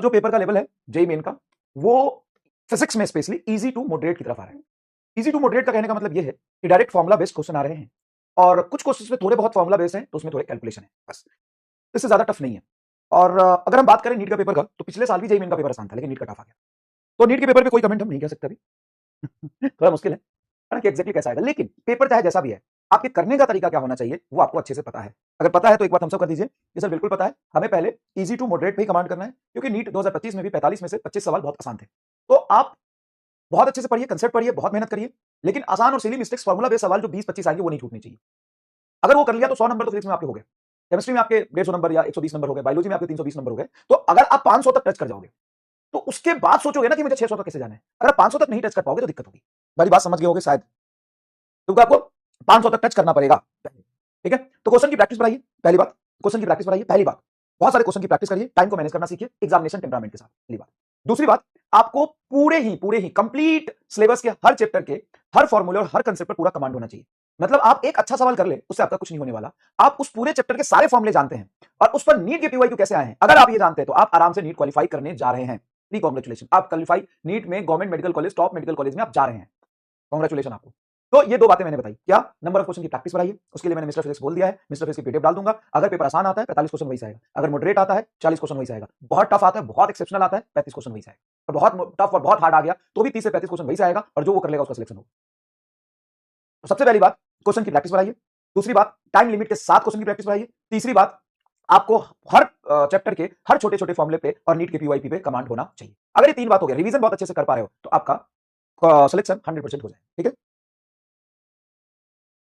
जो पेपर का लेवल है जेई मेन का, वो फिजिक्स में स्पेशली इजी टू मॉडरेट की तरफ आ रहा है। इजी टू मॉडरेट का कहने का मतलब ये है कि डायरेक्ट फॉर्मुला बेस्ड क्वेश्चन आ रहे हैं और कुछ क्वेश्चन में थोड़े बहुत फॉर्मुला बेस्ड हैं, तो उसमें थोड़े कैलकुलेशन है, बस इससे ज्यादा टफ नहीं है। और अगर हम बात करें नीट का पेपर का, तो पिछले साल भी जेई मेन का पेपर आसान था, लेकिन नीट का टफ आ गया। तो नीट के पेपर पे कोई कमेंट हम नहीं कर सकते अभी। थोड़ा मुश्किल है ना कि एग्जैक्टली कैसा आएगा, लेकिन पेपर चाहे जैसा भी है, आपके करने का तरीका क्या होना चाहिए वो आपको अच्छे से पता है। अगर पता है तो एक बात हम सब कर दीजिए कि सर बिल्कुल पता है, हमें पहले इजी टू मॉडरेट पे ही कमांड करना है, क्योंकि नीट 2025 में भी 45 में से 25 सवाल बहुत आसान थे। तो आप बहुत अच्छे से पढ़िए, कंसेप्ट पढ़िए, बहुत मेहनत करिए, लेकिन आसान और सिली मिस्टेक्स फॉर्मुला बेस्ड सवाल जो 20-25 आएंगे वो नहीं छूटनी चाहिए। अगर वो कर लिया तो 100 नंबर तो फिजिक्स में आपके हो गए, केमिस्ट्री में आपके 150 नंबर या 120 नंबर हो गए, बायोलॉजी में आपके 320 नंबर हो गए। तो अगर आप 500 तक टच कर जाओगे तो उसके बाद सोचोगे ना कि मुझे 600 तक कैसे जाना है। अगर 500 तक नहीं टच कर पाओगे तो दिक्कत होगी। मेरी बात समझ गए होगे शायद, क्योंकि आपको 500 तक टच करना पड़ेगा। ठीक है, तो क्वेश्चन की प्रैक्टिस बढ़ाइए, पहली बात। क्वेश्चन की प्रैक्टिस बढ़ाइए, पहली बात। बहुत सारे क्वेश्चन की प्रैक्टिस करिए, टाइम को मैनेज करना सीखिए, एग्जामिनेशन टेम्परामेंट के साथ, पहली बात। दूसरी बात, आपको पूरे ही कंप्लीट सिलेबस के हर चैप्टर के हर फॉर्मूले और हर कंसेप्ट पर पूरा कमांड होना चाहिए। मतलब आप एक अच्छा सवाल कर ले, उससे आपका कुछ नहीं होने वाला। आप उस पूरे चैप्टर के सारे फॉर्मूले जानते हैं और उस पर नीट के पीवाईक्यू कैसे आए हैं, अगर आप ये जानते हैं तो आप आराम से नीट क्वालिफाई करने जा रहे हैं। प्री कांग्रेचुलेशन, आप क्वालिफाई नीट में government medical college, top medical college में आप जा रहे हैं। कांग्रेचुलेशन आपको। तो ये दो बातें मैंने बताई, क्या नंबर ऑफ क्वेश्चन की प्रैक्टिस बढ़ाइए, उसके लिए मैंने मिस्टर फिजिक्स बोल दिया है, मिस्टर फिजिक्स की पीडीएफ डाल दूंगा। अगर पेपर आसान आता है 45 क्वेश्चन वही से आएगा, अगर मॉडरेट आता है 40 क्वेश्चन वही से आएगा, बहुत टफ आता है, बहुत एक्सेप्शनल आता है 35 क्वेश्चन वही से आएगा, और बहुत टफ और बहुत हार्ड आ गया तो भी 30 से 35 क्वेश्चन वही से आएगा, और जो वो कर लेगा उसका सिलेक्शन होगा। तो सबसे पहली बात, क्वेश्चन की प्रैक्टिस बढ़ाइए। दूसरी बात, टाइम लिमिट के साथ क्वेश्चन की प्रैक्टिस बढ़ाइए। तीसरी बात, आपको हर चैप्टर के हर छोटे छोटे फॉर्मुले पे और नीट के पीवाईपी पे कमांड होना चाहिए। अगर ये तीन बात हो गया, रिवीजन बहुत अच्छे से कर पा रहे हो, तो आपका सिलेक्शन 100% हो जाए। ठीक है,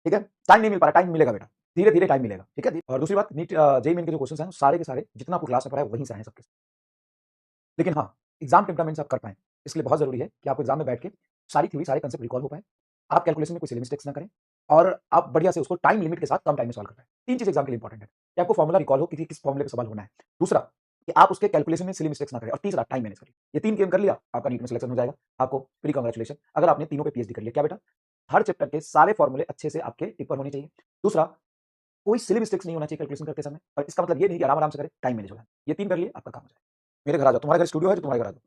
ठीक है। टाइम नहीं मिल पा रहा, टाइम मिलेगा बेटा, धीरे धीरे टाइम मिलेगा। ठीक है, और दूसरी बात, नीट जेई मेन के जो क्वेश्चन हैं सारे के सारे जितना आपको क्लास में पढ़ा है वहीं से आए हैं सबके। लेकिन हाँ, एग्जाम टेम्परामेंट आप कर पाए, इसलिए बहुत जरूरी है कि आपको एग्जाम में बैठ के सारी थ्योरी सारे कंसेप्ट रिकॉल हो पाए, आप कैलकुलेशन में कोई सिली मिस्टेक्स ना करें, और आप बढ़िया से उसको टाइम लिमिट के साथ कम टाइम में सॉल्व कर पाए। तीन चीज एग्जाम के लिए इंपॉर्टेंट है कि आपको फॉर्मुला रिकॉल हो कि किस फॉर्मुले पे सवाल होना है। दूसरा, कि आप उसके कैलकुलेशन में सिली मिस्टेक्स ना करें, और तीसरा, टाइम मैनेज करिए। ये तीन गेम कर लिया, आपका नीट में सिलेक्शन हो जाएगा। आपको प्री कांग्रेचुलेशन, अगर आपने तीनों पे पीएचडी कर लिया। क्या बेटा, हर चैप्टर के सारे फॉर्मूले अच्छे से आपके टिक पर होने चाहिए। दूसरा, कोई सिली मिस्टेक्स नहीं होना चाहिए कैलकुलेशन करते समय, और इसका मतलब ये नहीं कि आराम आराम से करें, टाइम मैनेज होगा। ये तीन कर लिए, आपका काम हो जाएगा। मेरे घर आ जाओ, तुम्हारे घर स्टूडियो है, जो तुम्हारे घर आ जाओ।